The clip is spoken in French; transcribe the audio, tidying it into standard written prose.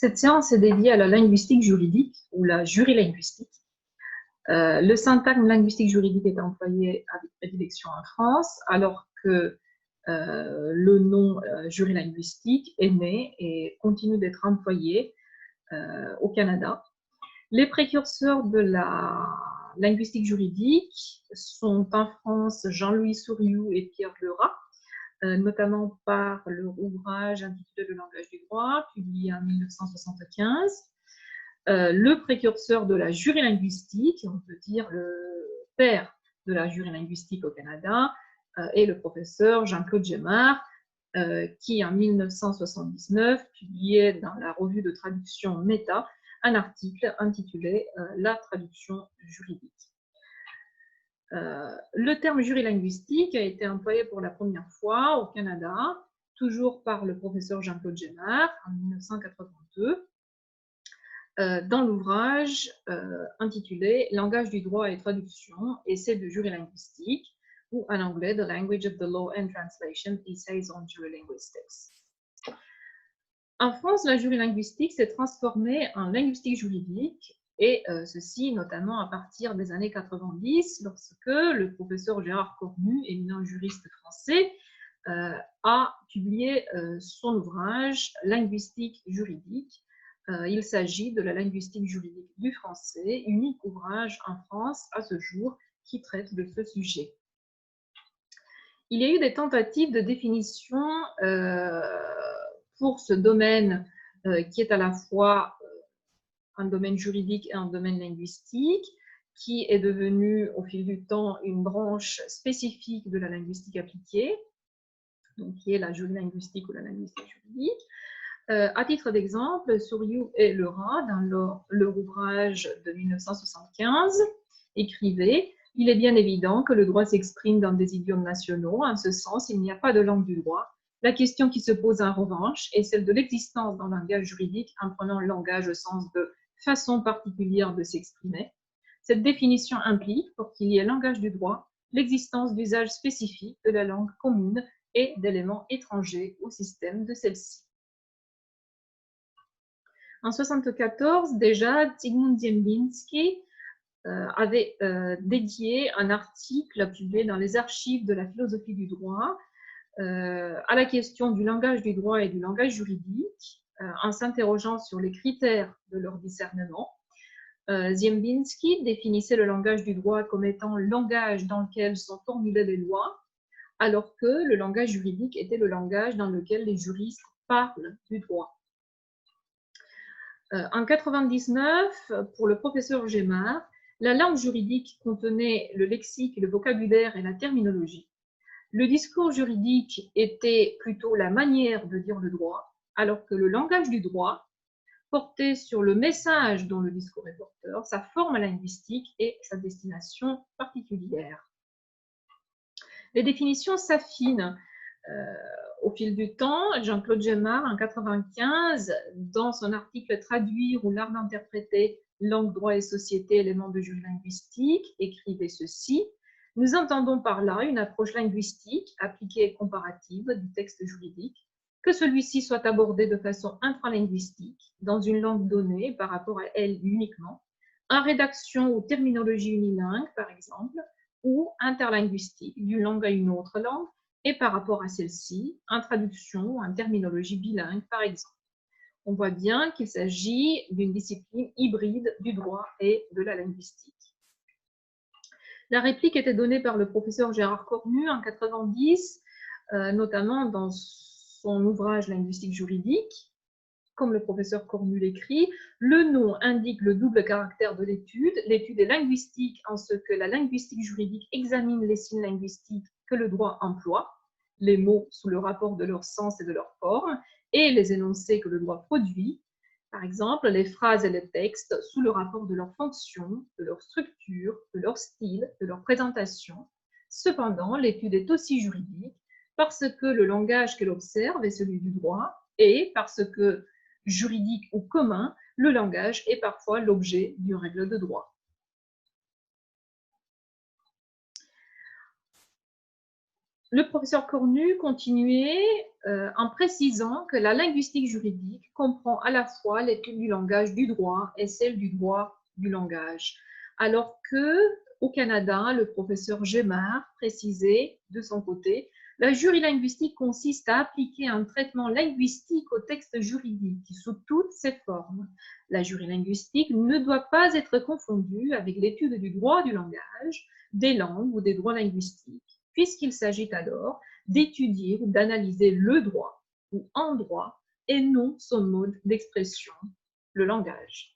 Cette séance est dédiée à la linguistique juridique ou la jurilinguistique. Le syntagme linguistique juridique est employé avec prédilection en France, alors que le nom jurilinguistique est né et continue d'être employé au Canada. Les précurseurs de la linguistique juridique sont en France Jean-Louis Souriou et Pierre Lerat, notamment par leur ouvrage intitulé Le langage du droit, publié en 1975. Le précurseur de la jurilinguistique, on peut dire le père de la jurilinguistique au Canada, est le professeur Jean-Claude Gemard, qui en 1979 publiait dans la revue de traduction Méta un article intitulé La traduction juridique. Le terme jurilinguistique a été employé pour la première fois au Canada, toujours par le professeur Jean-Claude Gemard en 1982, dans l'ouvrage intitulé Langage du droit et traduction, essai de jurilinguistique, ou en anglais The Language of the Law and Translation, Essays on Jurilinguistics. En France, la jurilinguistique s'est transformée en linguistique juridique, et ceci notamment à partir des années 90, lorsque le professeur Gérard Cornu, éminent juriste français, a publié son ouvrage Linguistique juridique. Il s'agit de la linguistique juridique du français, unique ouvrage en France à ce jour qui traite de ce sujet. Il y a eu des tentatives de définition pour ce domaine qui est à la fois un domaine juridique et un domaine linguistique, qui est devenu au fil du temps une branche spécifique de la linguistique appliquée, donc qui est la jurilinguistique ou la linguistique juridique. À titre d'exemple, Souriou et Lerat, dans leur ouvrage de 1975, écrivaient « Il est bien évident que le droit s'exprime dans des idiomes nationaux. En ce sens, il n'y a pas de langue du droit. La question qui se pose en revanche est celle de l'existence d'un langage juridique en prenant le langage au sens de façon particulière de s'exprimer. Cette définition implique, pour qu'il y ait langage du droit, l'existence d'usages spécifiques de la langue commune et d'éléments étrangers au système de celle-ci. » En 1974, déjà, Zygmunt Ziembinski avait dédié un article publié dans les archives de la philosophie du droit à la question du langage du droit et du langage juridique, en s'interrogeant sur les critères de leur discernement. Ziembinski définissait le langage du droit comme étant le langage dans lequel sont formulées les lois, alors que le langage juridique était le langage dans lequel les juristes parlent du droit. En 1999, pour le professeur Gemard, la langue juridique contenait le lexique, le vocabulaire et la terminologie. Le discours juridique était plutôt la manière de dire le droit, alors que le langage du droit portait sur le message dont le discours est porteur, sa forme linguistique et sa destination particulière. Les définitions s'affinent au fil du temps. Jean-Claude Gemard, en 1995, dans son article « Traduire ou l'art d'interpréter langue, droit et société, éléments de jurilinguistique », écrivait ceci. « Nous entendons par là une approche linguistique, appliquée et comparative du texte juridique, que celui-ci soit abordé de façon intralinguistique, dans une langue donnée par rapport à elle uniquement, en rédaction ou terminologie unilingue, par exemple, ou interlinguistique, d'une langue à une autre langue, et par rapport à celle-ci, en traduction ou en terminologie bilingue, par exemple. » On voit bien qu'il s'agit d'une discipline hybride du droit et de la linguistique. La réplique était donnée par le professeur Gérard Cornu en 1990, notamment dans son ouvrage Linguistique juridique. Comme le professeur Cornu l'écrit, le nom indique le double caractère de l'étude. L'étude est linguistique en ce que la linguistique juridique examine les signes linguistiques que le droit emploie, les mots sous le rapport de leur sens et de leur forme, et les énoncés que le droit produit, par exemple les phrases et les textes sous le rapport de leur fonction, de leur structure, de leur style, de leur présentation. Cependant, l'étude est aussi juridique parce que le langage qu'elle observe est celui du droit et parce que juridique ou commun, le langage est parfois l'objet d'une règle de droit. Le professeur Cornu continuait en précisant que la linguistique juridique comprend à la fois l'étude du langage du droit et celle du droit du langage. Alors que, au Canada, le professeur Gemard précisait de son côté, la jurilinguistique consiste à appliquer un traitement linguistique au texte juridique sous toutes ses formes. La jurilinguistique ne doit pas être confondue avec l'étude du droit du langage, des langues ou des droits linguistiques, puisqu'il s'agit alors d'étudier ou d'analyser le droit ou un droit et non son mode d'expression, le langage.